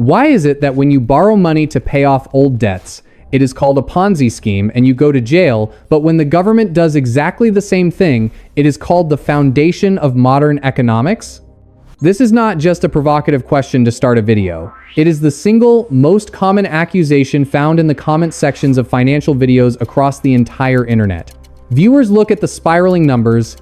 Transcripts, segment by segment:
Why is it that when you borrow money to pay off old debts, it is called a Ponzi scheme and you go to jail, but when the government does exactly the same thing, it is called the foundation of modern economics? This is not just a provocative question to start a video. It is the single most common accusation found in the comment sections of financial videos across the entire internet. Viewers look at the spiraling numbers.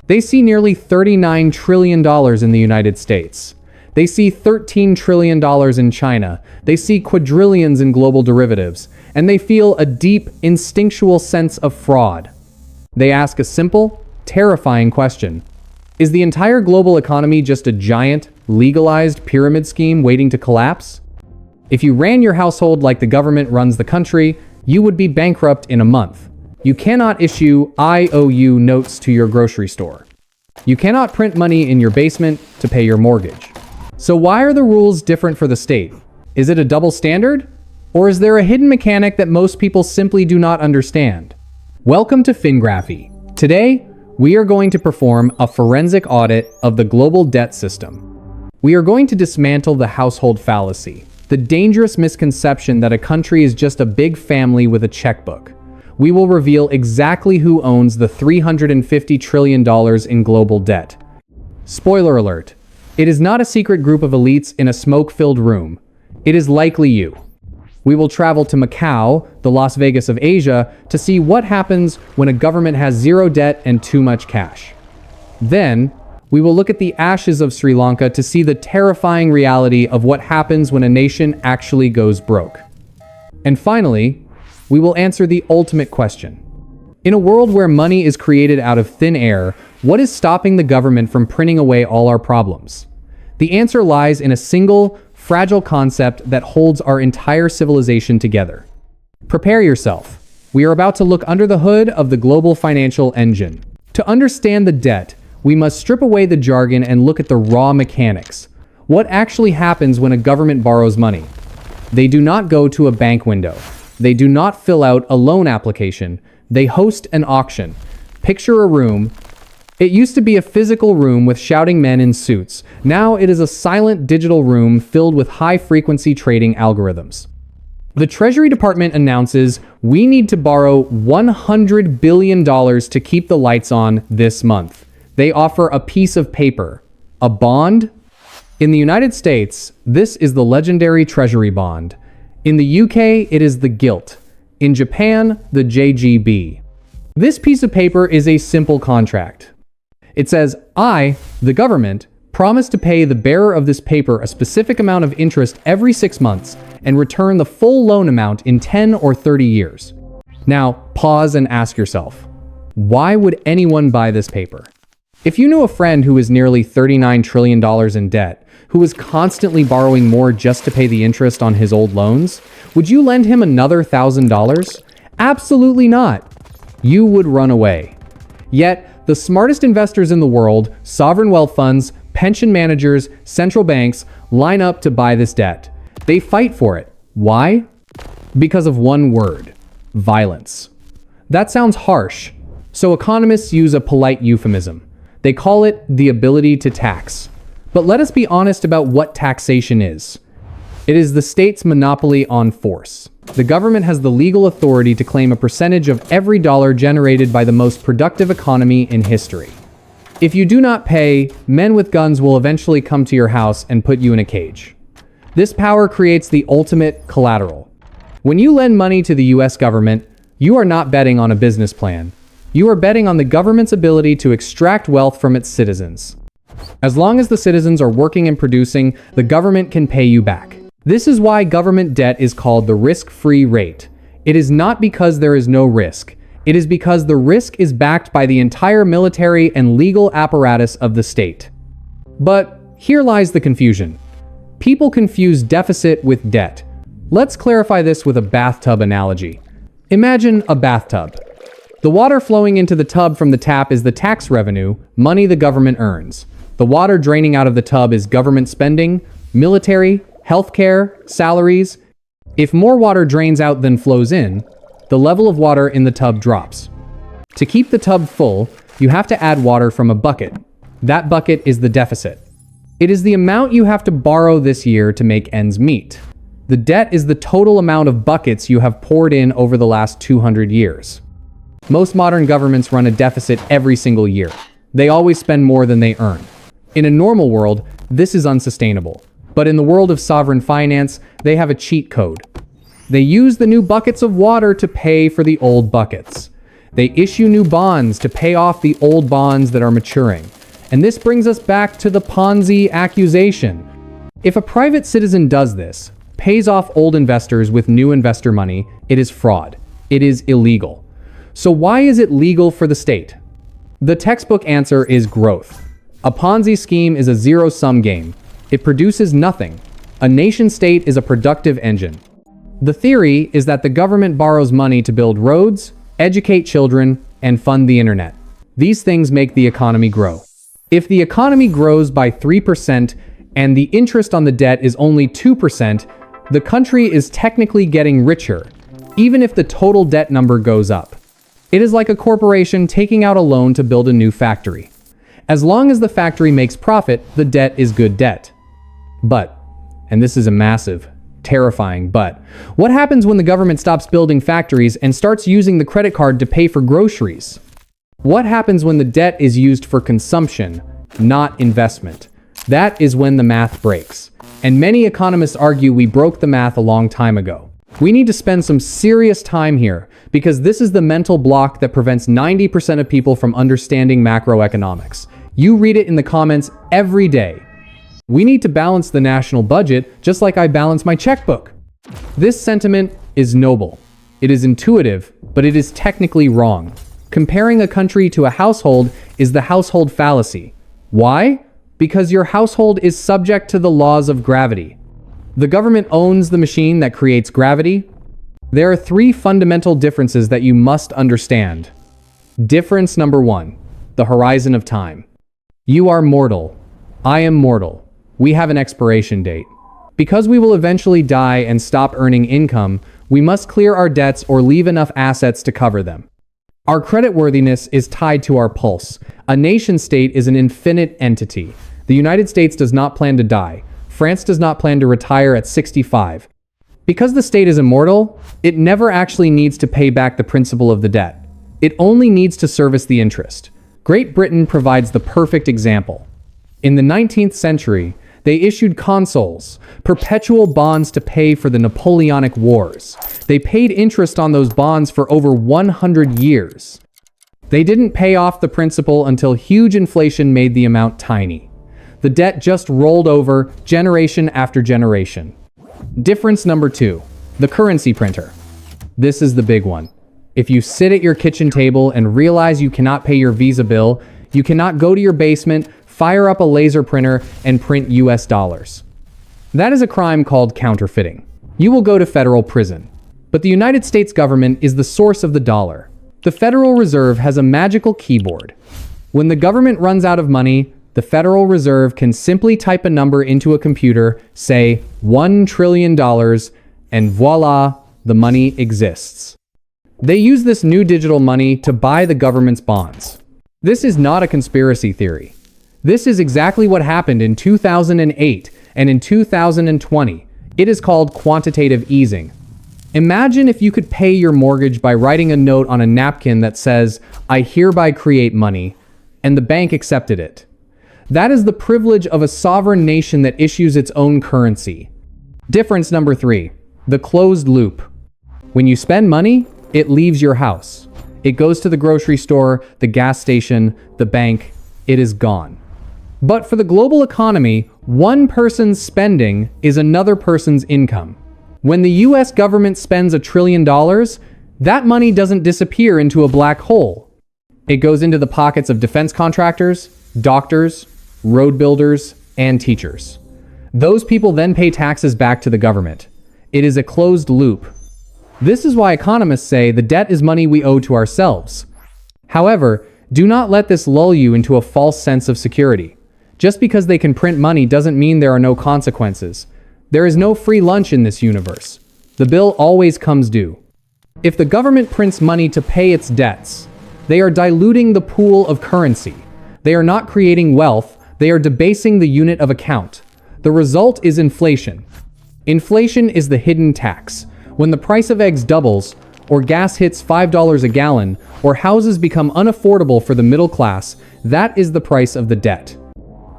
They see nearly $39 trillion in the United States. They see $13 trillion in China. They see quadrillions in global derivatives. And they feel a deep, instinctual sense of fraud. They ask a simple, terrifying question. Is the entire global economy just a giant, legalized pyramid scheme waiting to collapse? If you ran your household like the government runs the country, you would be bankrupt in a month. You cannot issue IOU notes to your grocery store. You cannot print money in your basement to pay your mortgage. So why are the rules different for the state? Is it a double standard? Or is there a hidden mechanic that most people simply do not understand? Welcome to FinGraphy. Today, we are going to perform a forensic audit of the global debt system. We are going to dismantle the household fallacy, the dangerous misconception that a country is just a big family with a checkbook. We will reveal exactly who owns the $350 trillion in global debt. Spoiler alert, it is not a secret group of elites in a smoke-filled room. It is likely you. We will travel to Macau, the Las Vegas of Asia, to see what happens when a government has zero debt and too much cash. Then, we will look at the ashes of Sri Lanka to see the terrifying reality of what happens when a nation actually goes broke. And finally, we will answer the ultimate question. In a world where money is created out of thin air, what is stopping the government from printing away all our problems? The answer lies in a single, fragile concept that holds our entire civilization together. Prepare yourself. We are about to look under the hood of the global financial engine. To understand the debt, we must strip away the jargon and look at the raw mechanics. What actually happens when a government borrows money? They do not go to a bank window. They do not fill out a loan application. They host an auction. Picture a room. It used to be a physical room with shouting men in suits. Now it is a silent digital room filled with high-frequency trading algorithms. The Treasury Department announces, we need to borrow $100 billion to keep the lights on this month. They offer a piece of paper, a bond. In the United States, this is the legendary Treasury bond. In the UK, it is the gilt. In Japan, the JGB. This piece of paper is a simple contract. It says, I, the government, promise to pay the bearer of this paper a specific amount of interest every 6 months and return the full loan amount in 10 or 30 years. Now, pause and ask yourself, why would anyone buy this paper? If you knew a friend who is nearly $39 trillion in debt, who is constantly borrowing more just to pay the interest on his old loans, would you lend him another $1,000? Absolutely not. You would run away. Yet, the smartest investors in the world, sovereign wealth funds, pension managers, central banks, line up to buy this debt. They fight for it. Why? Because of one word: violence. That sounds harsh, so economists use a polite euphemism. They call it the ability to tax. But let us be honest about what taxation is. It is the state's monopoly on force. The government has the legal authority to claim a percentage of every dollar generated by the most productive economy in history. If you do not pay, men with guns will eventually come to your house and put you in a cage. This power creates the ultimate collateral. When you lend money to the US government, you are not betting on a business plan. You are betting on the government's ability to extract wealth from its citizens. As long as the citizens are working and producing, the government can pay you back. This is why government debt is called the risk-free rate. It is not because there is no risk. It is because the risk is backed by the entire military and legal apparatus of the state. But here lies the confusion. People confuse deficit with debt. Let's clarify this with a bathtub analogy. Imagine a bathtub. The water flowing into the tub from the tap is the tax revenue, money the government earns. The water draining out of the tub is government spending, military, healthcare, salaries. If more water drains out than flows in, the level of water in the tub drops. To keep the tub full, you have to add water from a bucket. That bucket is the deficit. It is the amount you have to borrow this year to make ends meet. The debt is the total amount of buckets you have poured in over the last 200 years. Most modern governments run a deficit every single year. They always spend more than they earn. In a normal world, this is unsustainable. But in the world of sovereign finance, they have a cheat code. They use the new buckets of water to pay for the old buckets. They issue new bonds to pay off the old bonds that are maturing. And this brings us back to the Ponzi accusation. If a private citizen does this, pays off old investors with new investor money, it is fraud. It is illegal. So why is it legal for the state? The textbook answer is growth. A Ponzi scheme is a zero-sum game. It produces nothing. A nation-state is a productive engine. The theory is that the government borrows money to build roads, educate children, and fund the internet. These things make the economy grow. If the economy grows by 3% and the interest on the debt is only 2%, the country is technically getting richer, even if the total debt number goes up. It is like a corporation taking out a loan to build a new factory. As long as the factory makes profit, the debt is good debt. But, and this is a massive, terrifying but, what happens when the government stops building factories and starts using the credit card to pay for groceries? What happens when the debt is used for consumption, not investment? That is when the math breaks. And many economists argue we broke the math a long time ago. We need to spend some serious time here because this is the mental block that prevents 90% of people from understanding macroeconomics. You read it in the comments every day. We need to balance the national budget just like I balance my checkbook. This sentiment is noble. It is intuitive, but it is technically wrong. Comparing a country to a household is the household fallacy. Why? Because your household is subject to the laws of gravity. The government owns the machine that creates gravity. There are 3 fundamental differences that you must understand. Difference number 1, the horizon of time. You are mortal. I am mortal. We have an expiration date. Because we will eventually die and stop earning income, we must clear our debts or leave enough assets to cover them. Our creditworthiness is tied to our pulse. A nation-state is an infinite entity. The United States does not plan to die. France does not plan to retire at 65. Because the state is immortal, it never actually needs to pay back the principal of the debt. It only needs to service the interest. Great Britain provides the perfect example. In the 19th century, they issued consols, perpetual bonds to pay for the Napoleonic Wars. They paid interest on those bonds for over 100 years. They didn't pay off the principal until huge inflation made the amount tiny. The debt just rolled over generation after generation. Difference number 2, the currency printer. This is the big one. If you sit at your kitchen table and realize you cannot pay your Visa bill, you cannot go to your basement, fire up a laser printer, and print US dollars. That is a crime called counterfeiting. You will go to federal prison. But the United States government is the source of the dollar. The Federal Reserve has a magical keyboard. When the government runs out of money, the Federal Reserve can simply type a number into a computer, say $1 trillion, and voila, the money exists. They use this new digital money to buy the government's bonds. This is not a conspiracy theory. This is exactly what happened in 2008 and in 2020. It is called quantitative easing. Imagine if you could pay your mortgage by writing a note on a napkin that says, "I hereby create money," and the bank accepted it. That is the privilege of a sovereign nation that issues its own currency. Difference number 3, the closed loop. When you spend money, it leaves your house. It goes to the grocery store, the gas station, the bank. It is gone. But for the global economy, one person's spending is another person's income. When the US government spends $1 trillion, that money doesn't disappear into a black hole. It goes into the pockets of defense contractors, doctors, road builders, and teachers. Those people then pay taxes back to the government. It is a closed loop. This is why economists say the debt is money we owe to ourselves. However, do not let this lull you into a false sense of security. Just because they can print money doesn't mean there are no consequences. There is no free lunch in this universe. The bill always comes due. If the government prints money to pay its debts, they are diluting the pool of currency. They are not creating wealth, They are debasing the unit of account. The result is inflation. Inflation is the hidden tax. When the price of eggs doubles, or gas hits $5 a gallon, or houses become unaffordable for the middle class, that is the price of the debt.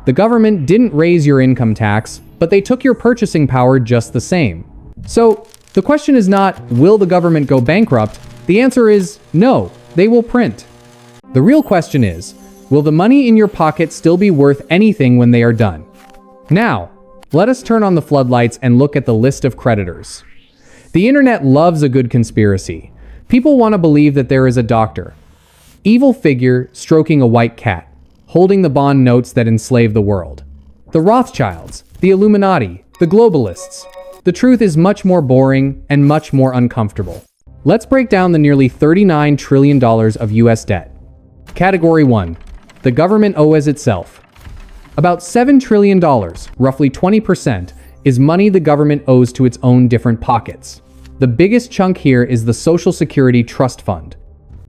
The government didn't raise your income tax, but they took your purchasing power just the same. So, the question is not, will the government go bankrupt? The answer is no, they will print. The real question is, will the money in your pocket still be worth anything when they are done? Now, let us turn on the floodlights and look at the list of creditors. The internet loves a good conspiracy. People want to believe that there is a doctor, evil figure stroking a white cat, holding the bond notes that enslave the world. The Rothschilds, the Illuminati, the globalists. The truth is much more boring and much more uncomfortable. Let's break down the nearly $39 trillion of US debt. Category 1. The government owes itself. About $7 trillion, roughly 20%, is money the government owes to its own different pockets. The biggest chunk here is the Social Security Trust Fund.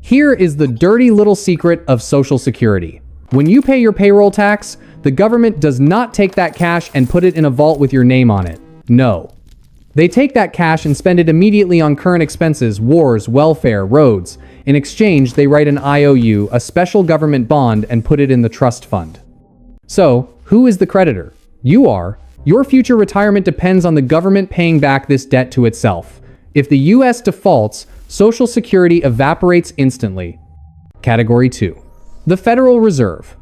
Here is the dirty little secret of Social Security. When you pay your payroll tax, the government does not take that cash and put it in a vault with your name on it. No. They take that cash and spend it immediately on current expenses, wars, welfare, roads. In exchange, they write an IOU, a special government bond, and put it in the trust fund. So, who is the creditor? You are. Your future retirement depends on the government paying back this debt to itself. If the US defaults, Social Security evaporates instantly. Category 2. The Federal Reserve.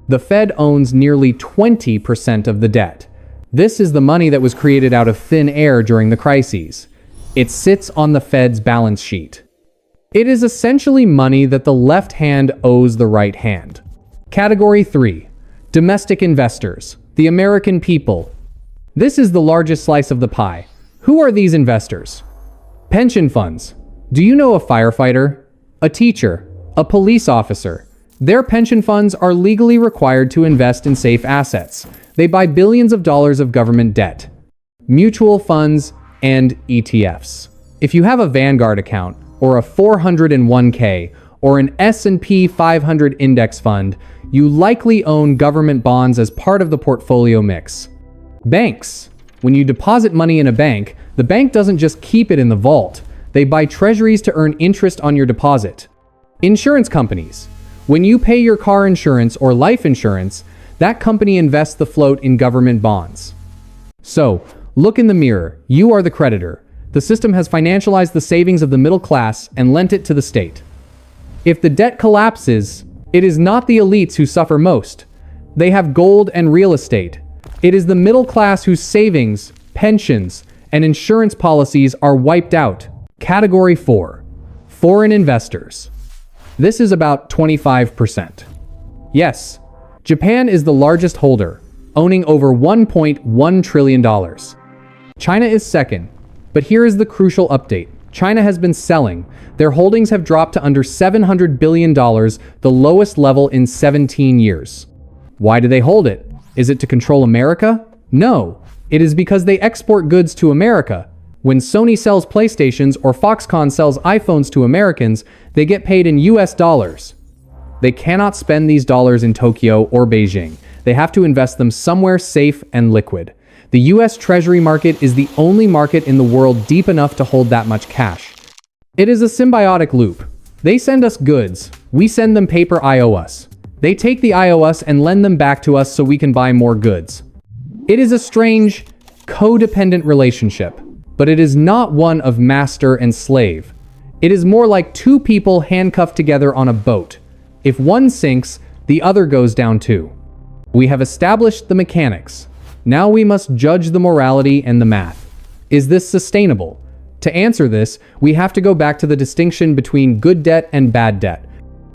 The Fed owns nearly 20% of the debt. This is the money that was created out of thin air during the crises. It sits on the Fed's balance sheet. It is essentially money that the left hand owes the right hand. Category 3. Domestic investors, the American people. This is the largest slice of the pie. Who are these investors? Pension funds. Do you know a firefighter, a teacher, a police officer? Their pension funds are legally required to invest in safe assets. They buy billions of dollars of government debt, mutual funds, and ETFs. If you have a Vanguard account, or a 401k, or an S&P 500 index fund, you likely own government bonds as part of the portfolio mix. Banks. When you deposit money in a bank, the bank doesn't just keep it in the vault. They buy treasuries to earn interest on your deposit. Insurance companies. When you pay your car insurance or life insurance, that company invests the float in government bonds. So, look in the mirror. You are the creditor. The system has financialized the savings of the middle class and lent it to the state. If the debt collapses, it is not the elites who suffer most. They have gold and real estate. It is the middle class whose savings, pensions, and insurance policies are wiped out. Category 4. Foreign investors. This is about 25%. Yes, Japan is the largest holder, owning over $1.1 trillion. China is second, but here is the crucial update. China has been selling. Their holdings have dropped to under $700 billion, the lowest level in 17 years. Why do they hold it? Is it to control America? No, it is because they export goods to America. When Sony sells PlayStations or Foxconn sells iPhones to Americans, they get paid in US dollars. They cannot spend these dollars in Tokyo or Beijing. They have to invest them somewhere safe and liquid. The US Treasury market is the only market in the world deep enough to hold that much cash. It is a symbiotic loop. They send us goods, we send them paper IOUs. They take the IOUs and lend them back to us so we can buy more goods. It is a strange, codependent relationship, but it is not one of master and slave. It is more like two people handcuffed together on a boat. If one sinks, the other goes down too. We have established the mechanics. Now we must judge the morality and the math. Is this sustainable? To answer this, we have to go back to the distinction between good debt and bad debt.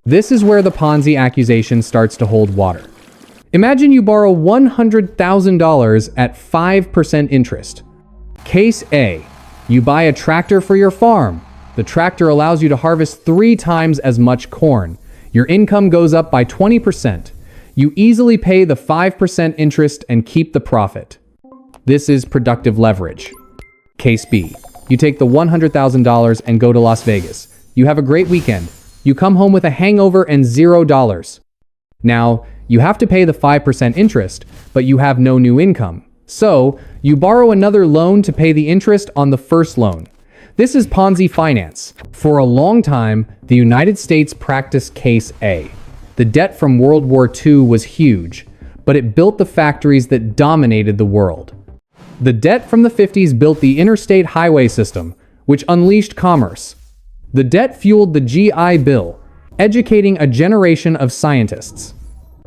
This is where the Ponzi accusation starts to hold water. Imagine you borrow $100,000 at 5% interest. Case A, you buy a tractor for your farm. The tractor allows you to harvest 3 times as much corn. Your income goes up by 20%. You easily pay the 5% interest and keep the profit. This is productive leverage. Case B, you take the $100,000 and go to Las Vegas. You have a great weekend. You come home with a hangover and $0. Now, You have to pay the 5% interest, but you have no new income. So, you borrow another loan to pay the interest on the first loan. This is Ponzi finance. For a long time, the United States practiced Case A. The debt from World War II was huge, but it built the factories that dominated the world. The debt from the 50s built the interstate highway system, which unleashed commerce. The debt fueled the GI Bill, educating a generation of scientists.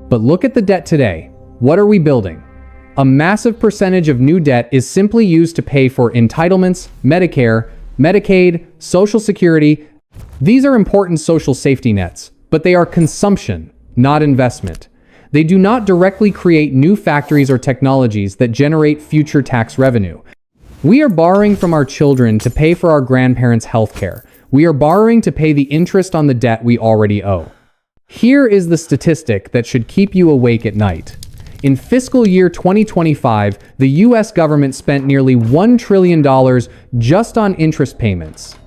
But look at the debt today. What are we building? A massive percentage of new debt is simply used to pay for entitlements, Medicare, Medicaid, Social Security. These are important social safety nets, but they are consumption, not investment. They do not directly create new factories or technologies that generate future tax revenue. We are borrowing from our children to pay for our grandparents' healthcare. We are borrowing to pay the interest on the debt we already owe. Here is the statistic that should keep you awake at night. In fiscal year 2025, the US government spent nearly $1 trillion just on interest payments.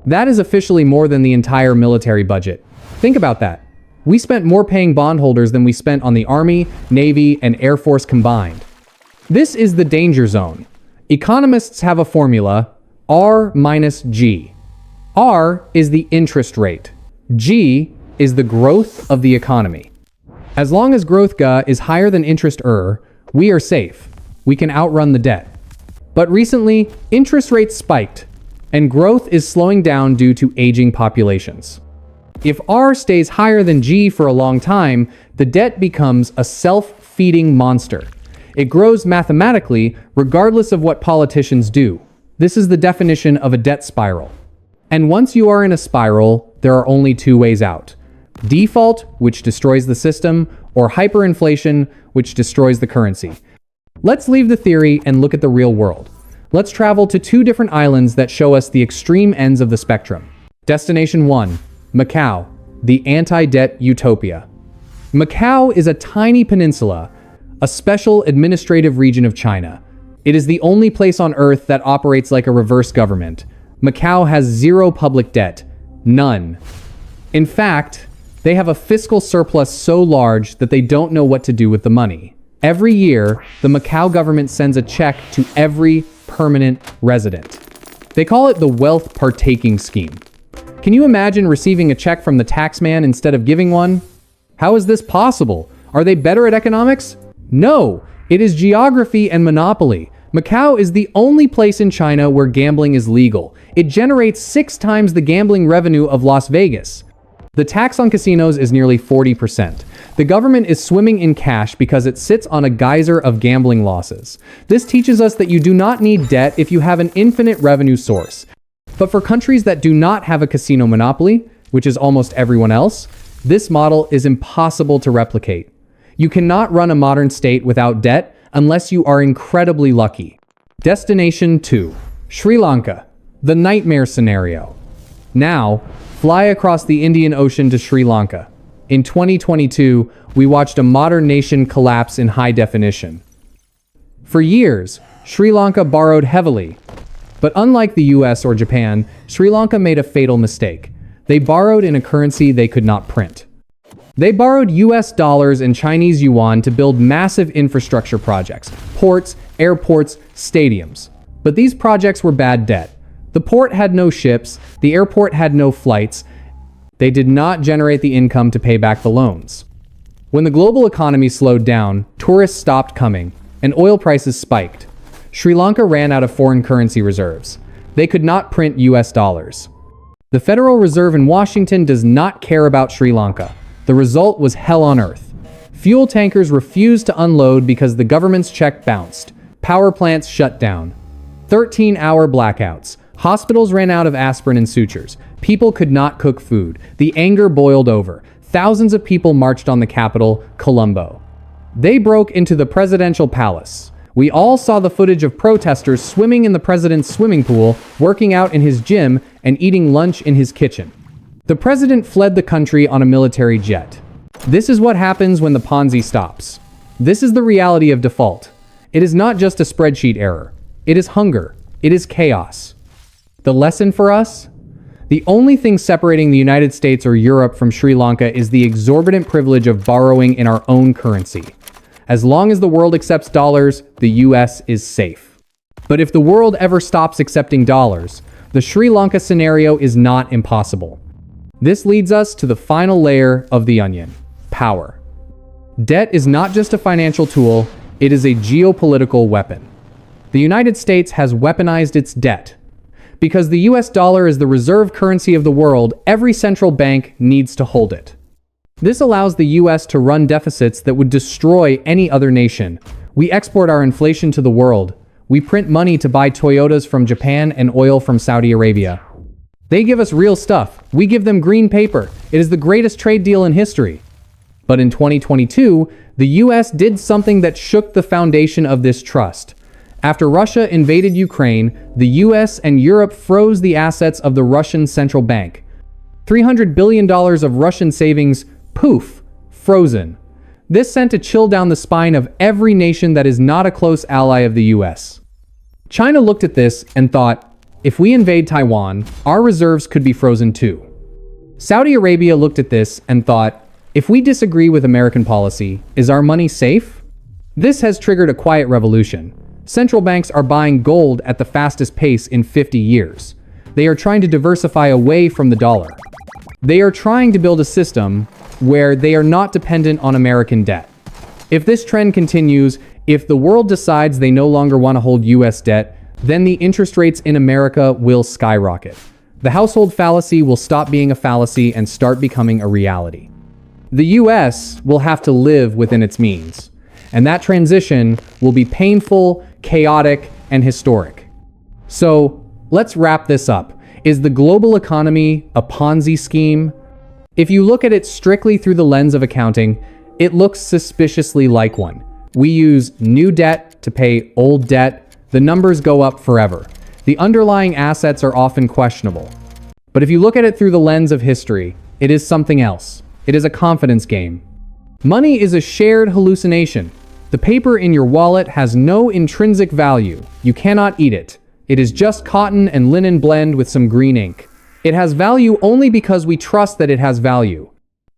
That is officially more than the entire military budget. Think about that. We spent more paying bondholders than we spent on the Army, Navy, and Air Force combined. This is the danger zone. Economists have a formula, R minus G. R is the interest rate. G is the growth of the economy. As long as growth G is higher than interest we are safe. We can outrun the debt. But recently, interest rates spiked, and growth is slowing down due to aging populations. If R stays higher than G for a long time, the debt becomes a self-feeding monster. It grows mathematically regardless of what politicians do. This is the definition of a debt spiral. And once you are in a spiral, there are only two ways out. Default, which destroys the system, or hyperinflation, which destroys the currency. Let's leave the theory and look at the real world. Let's travel to two different islands that show us the extreme ends of the spectrum. Destination 1, Macau, the anti-debt utopia. Macau is a tiny peninsula, a special administrative region of China. It is the only place on Earth that operates like a reverse government. Macau has zero public debt. None. In fact, they have a fiscal surplus so large that they don't know what to do with the money. Every year, the Macau government sends a check to every permanent resident. They call it the wealth partaking scheme. Can you imagine receiving a check from the taxman instead of giving one? How is this possible? Are they better at economics? No, it is geography and monopoly. Macau is the only place in China where gambling is legal. It generates 6 times the gambling revenue of Las Vegas. The tax on casinos is nearly 40%. The government is swimming in cash because it sits on a geyser of gambling losses. This teaches us that you do not need debt if you have an infinite revenue source. But for countries that do not have a casino monopoly, which is almost everyone else, this model is impossible to replicate. You cannot run a modern state without debt unless you are incredibly lucky. Destination 2, Sri Lanka, the nightmare scenario. Now, fly across the Indian Ocean to Sri Lanka. In 2022, we watched a modern nation collapse in high definition. For years, Sri Lanka borrowed heavily. But unlike the US or Japan, Sri Lanka made a fatal mistake. They borrowed in a currency they could not print. They borrowed US dollars and Chinese yuan to build massive infrastructure projects, ports, airports, stadiums. But these projects were bad debt. The port had no ships, the airport had no flights. They did not generate the income to pay back the loans. When the global economy slowed down, tourists stopped coming, and oil prices spiked. Sri Lanka ran out of foreign currency reserves. They could not print US dollars. The Federal Reserve in Washington does not care about Sri Lanka. The result was hell on earth. Fuel tankers refused to unload because the government's check bounced. Power plants shut down. 13-hour blackouts. Hospitals ran out of aspirin and sutures. People could not cook food. The anger boiled over. Thousands of people marched on the capital, Colombo. They broke into the presidential palace. We all saw the footage of protesters swimming in the president's swimming pool, working out in his gym, and eating lunch in his kitchen. The president fled the country on a military jet. This is what happens when the Ponzi stops. This is the reality of default. It is not just a spreadsheet error. It is hunger. It is chaos. The lesson for us? The only thing separating the United States or Europe from Sri Lanka is the exorbitant privilege of borrowing in our own currency. As long as the world accepts dollars, the US is safe. But if the world ever stops accepting dollars, the Sri Lanka scenario is not impossible. This leads us to the final layer of the onion: power. Debt is not just a financial tool, it is a geopolitical weapon. The United States has weaponized its debt. Because the US dollar is the reserve currency of the world, every central bank needs to hold it. This allows the US to run deficits that would destroy any other nation. We export our inflation to the world. We print money to buy Toyotas from Japan and oil from Saudi Arabia. They give us real stuff. We give them green paper. It is the greatest trade deal in history. But in 2022, the US did something that shook the foundation of this trust. After Russia invaded Ukraine, the US and Europe froze the assets of the Russian central bank. $300 billion of Russian savings, poof, frozen. This sent a chill down the spine of every nation that is not a close ally of the US. China looked at this and thought, if we invade Taiwan, our reserves could be frozen too. Saudi Arabia looked at this and thought, if we disagree with American policy, is our money safe? This has triggered a quiet revolution. Central banks are buying gold at the fastest pace in 50 years. They are trying to diversify away from the dollar. They are trying to build a system where they are not dependent on American debt. If this trend continues, if the world decides they no longer want to hold US debt, then the interest rates in America will skyrocket. The household fallacy will stop being a fallacy and start becoming a reality. The US will have to live within its means. And that transition will be painful, chaotic, and historic. So, let's wrap this up. Is the global economy a Ponzi scheme? If you look at it strictly through the lens of accounting, it looks suspiciously like one. We use new debt to pay old debt. The numbers go up forever. The underlying assets are often questionable. But if you look at it through the lens of history, it is something else. It is a confidence game. Money is a shared hallucination. The paper in your wallet has no intrinsic value. You cannot eat it. It is just cotton and linen blend with some green ink. It has value only because we trust that it has value.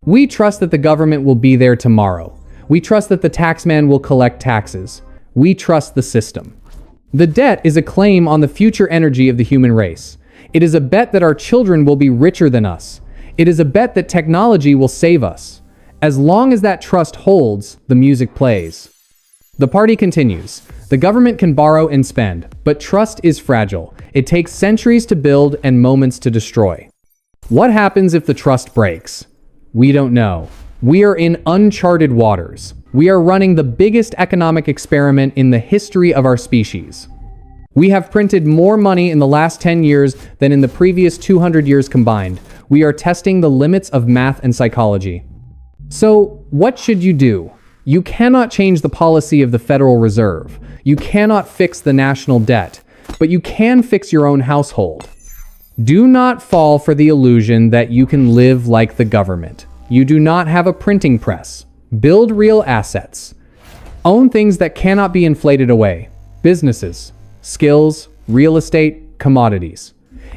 We trust that the government will be there tomorrow. We trust that the taxman will collect taxes. We trust the system. The debt is a claim on the future energy of the human race. It is a bet that our children will be richer than us. It is a bet that technology will save us. As long as that trust holds, the music plays. The party continues. The government can borrow and spend, but trust is fragile. It takes centuries to build and moments to destroy. What happens if the trust breaks? We don't know. We are in uncharted waters. We are running the biggest economic experiment in the history of our species. We have printed more money in the last 10 years than in the previous 200 years combined. We are testing the limits of math and psychology. So, what should you do? You cannot change the policy of the Federal Reserve. You cannot fix the national debt, but you can fix your own household. Do not fall for the illusion that you can live like the government. You do not have a printing press. Build real assets. Own things that cannot be inflated away. Businesses, skills, real estate, commodities.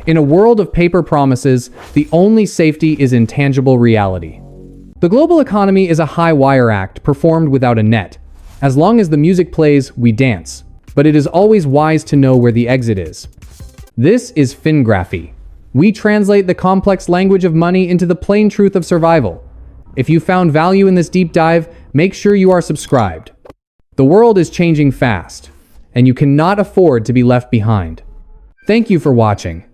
In a world of paper promises, the only safety is intangible reality. The global economy is a high wire act performed without a net. As long as the music plays, we dance. But it is always wise to know where the exit is. This is FinGraphy. We translate the complex language of money into the plain truth of survival. If you found value in this deep dive, make sure you are subscribed. The world is changing fast, and you cannot afford to be left behind. Thank you for watching.